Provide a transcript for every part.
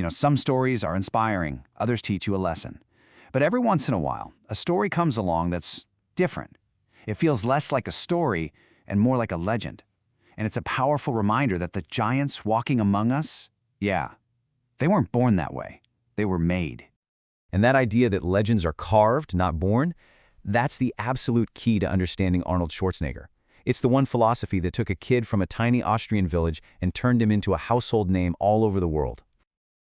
Some stories are inspiring, others teach you a lesson. But every once in a while, a story comes along that's different. It feels less like a story and more like a legend. And it's a powerful reminder that the giants walking among us, yeah, they weren't born that way. They were made. And that idea that legends are carved, not born, that's the absolute key to understanding Arnold Schwarzenegger. It's the one philosophy that took a kid from a tiny Austrian village and turned him into a household name all over the world.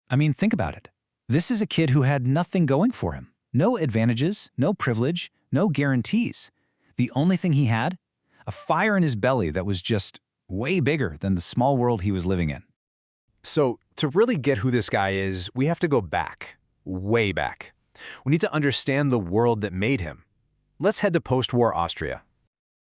I mean, think about it. This is a kid who had nothing going for him. No advantages, no privilege, no guarantees. The only thing he had? A fire in his belly that was just way bigger than the small world he was living in. So, to really get who this guy is, we have to go back, way back. We need to understand the world that made him. Let's head to post-war Austria.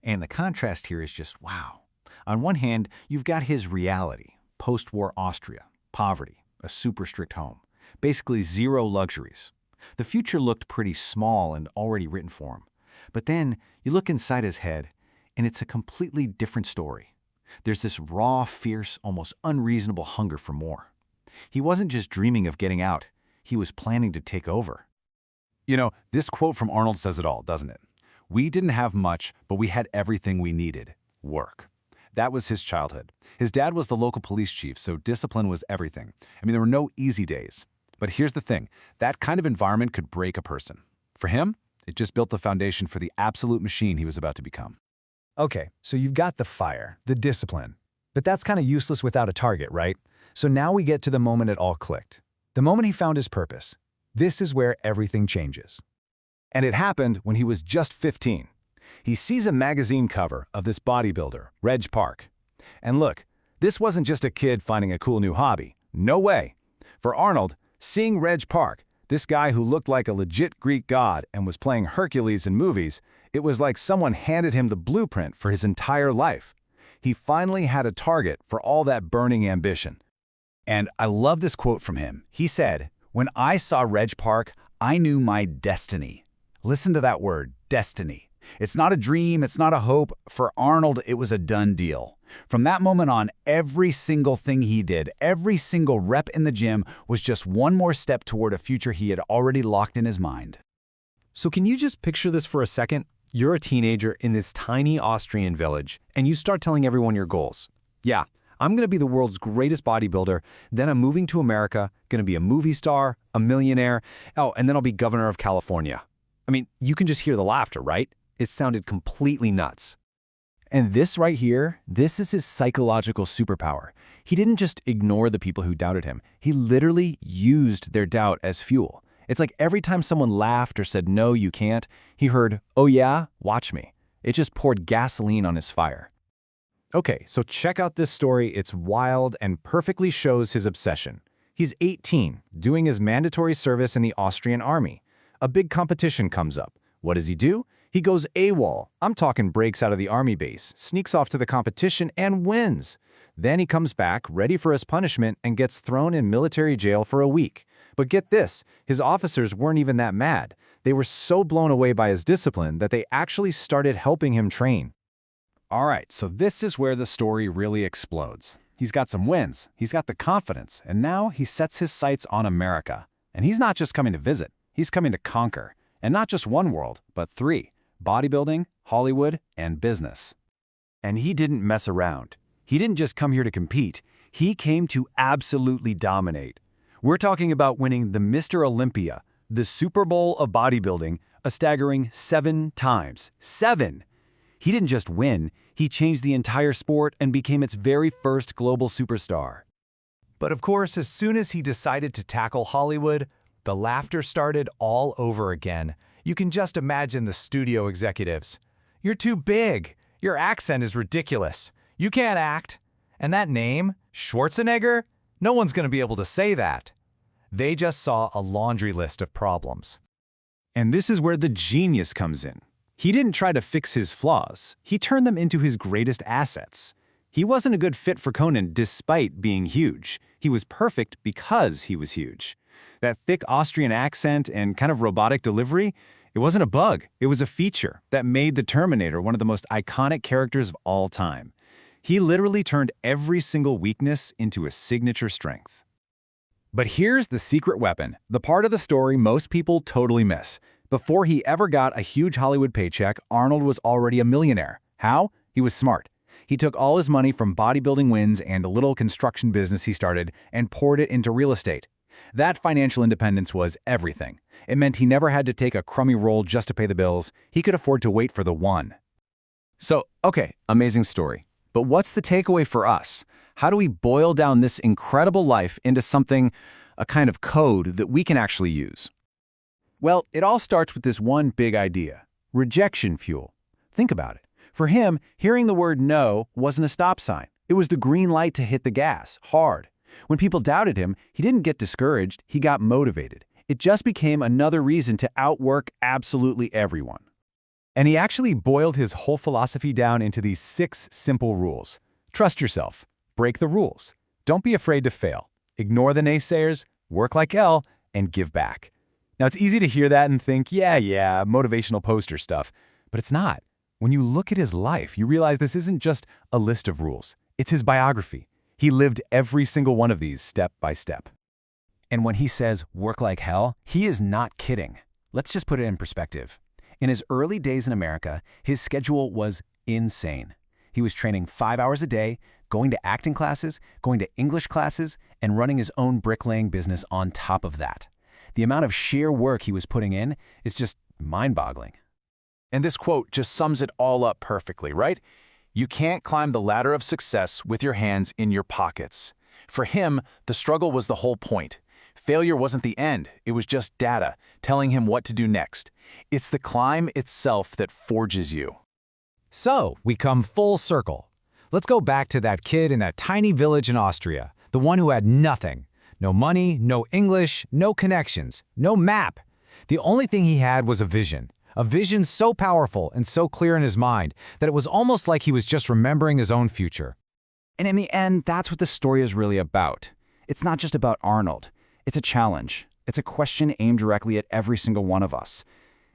And the contrast here is just wow. On one hand, you've got his reality, post-war Austria, poverty, a super strict home, basically zero luxuries. The future looked pretty small and already written for him. But then you look inside his head, and it's a completely different story. There's this raw, fierce, almost unreasonable hunger for more. He wasn't just dreaming of getting out. He was planning to take over. This quote from Arnold says it all, doesn't it? We didn't have much, but we had everything we needed. Work. That was his childhood. His dad was the local police chief, so discipline was everything. There were no easy days. But here's the thing. That kind of environment could break a person. For him, it just built the foundation for the absolute machine he was about to become. Okay, so you've got the fire, the discipline. But that's kind of useless without a target, right? So now we get to the moment it all clicked. The moment he found his purpose. This is where everything changes. And it happened when he was just 15. He sees a magazine cover of this bodybuilder, Reg Park. And look, this wasn't just a kid finding a cool new hobby. No way. For Arnold, seeing Reg Park, this guy who looked like a legit Greek god and was playing Hercules in movies, it was like someone handed him the blueprint for his entire life. He finally had a target for all that burning ambition. And I love this quote from him. He said, "When I saw Reg Park, I knew my destiny." Listen to that word, destiny. It's not a dream, it's not a hope. For Arnold, it was a done deal. From that moment on, every single thing he did, every single rep in the gym was just one more step toward a future he had already locked in his mind. So can you just picture this for a second? You're a teenager in this tiny Austrian village, and you start telling everyone your goals. Yeah, I'm going to be the world's greatest bodybuilder, then I'm moving to America, going to be a movie star, a millionaire, and then I'll be governor of California. You can just hear the laughter, right? It sounded completely nuts. And this right here, this is his psychological superpower. He didn't just ignore the people who doubted him. He literally used their doubt as fuel. It's like every time someone laughed or said, "No, you can't," he heard, "Oh yeah, watch me." It just poured gasoline on his fire. Okay, so check out this story. It's wild and perfectly shows his obsession. He's 18, doing his mandatory service in the Austrian army. A big competition comes up. What does he do? He goes AWOL. I'm talking breaks out of the army base, sneaks off to the competition, and wins. Then he comes back, ready for his punishment, and gets thrown in military jail for a week. But get this, his officers weren't even that mad. They were so blown away by his discipline that they actually started helping him train. All right, so this is where the story really explodes. He's got some wins, he's got the confidence, and now he sets his sights on America. And he's not just coming to visit, he's coming to conquer. And not just one world, but three: bodybuilding, Hollywood, and business. And he didn't mess around. He didn't just come here to compete. He came to absolutely dominate. We're talking about winning the Mr. Olympia, the Super Bowl of bodybuilding, a staggering 7 times. 7! He didn't just win, he changed the entire sport and became its very first global superstar. But of course, as soon as he decided to tackle Hollywood, the laughter started all over again. You can just imagine the studio executives. "You're too big. Your accent is ridiculous. You can't act. And that name, Schwarzenegger, no one's going to be able to say that." They just saw a laundry list of problems. And this is where the genius comes in. He didn't try to fix his flaws. He turned them into his greatest assets. He wasn't a good fit for Conan despite being huge. He was perfect because he was huge. That thick Austrian accent and kind of robotic delivery, it wasn't a bug. It was a feature that made the Terminator one of the most iconic characters of all time. He literally turned every single weakness into a signature strength. But here's the secret weapon, the part of the story most people totally miss. Before he ever got a huge Hollywood paycheck, Arnold was already a millionaire. How? He was smart. He took all his money from bodybuilding wins and a little construction business he started and poured it into real estate. That financial independence was everything. It meant he never had to take a crummy role just to pay the bills. He could afford to wait for the one. So, okay, amazing story. But what's the takeaway for us? How do we boil down this incredible life into something, a kind of code that we can actually use? Well, it all starts with this one big idea: rejection fuel. Think about it. For him, hearing the word no wasn't a stop sign. It was the green light to hit the gas, hard. When people doubted him, he didn't get discouraged, he got motivated. It just became another reason to outwork absolutely everyone. And he actually boiled his whole philosophy down into these 6 simple rules. Trust yourself. Break the rules. Don't be afraid to fail. Ignore the naysayers, work like hell, and give back. Now, it's easy to hear that and think, yeah, motivational poster stuff. But it's not. When you look at his life, you realize this isn't just a list of rules. It's his biography. He lived every single one of these step by step. And when he says work like hell, he is not kidding. Let's just put it in perspective. In his early days in America, his schedule was insane. He was training 5 hours a day, going to acting classes, going to English classes, and running his own bricklaying business on top of that. The amount of sheer work he was putting in is just mind-boggling. And this quote just sums it all up perfectly, right? You can't climb the ladder of success with your hands in your pockets. For him, the struggle was the whole point. Failure wasn't the end, it was just data, telling him what to do next. It's the climb itself that forges you. So, we come full circle. Let's go back to that kid in that tiny village in Austria, the one who had nothing. No money, no English, no connections, no map. The only thing he had was a vision so powerful and so clear in his mind that it was almost like he was just remembering his own future. And in the end, that's what the story is really about. It's not just about Arnold. It's a challenge. It's a question aimed directly at every single one of us.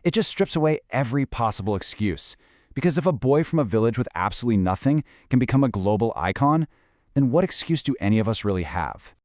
It just strips away every possible excuse. Because if a boy from a village with absolutely nothing can become a global icon, then what excuse do any of us really have?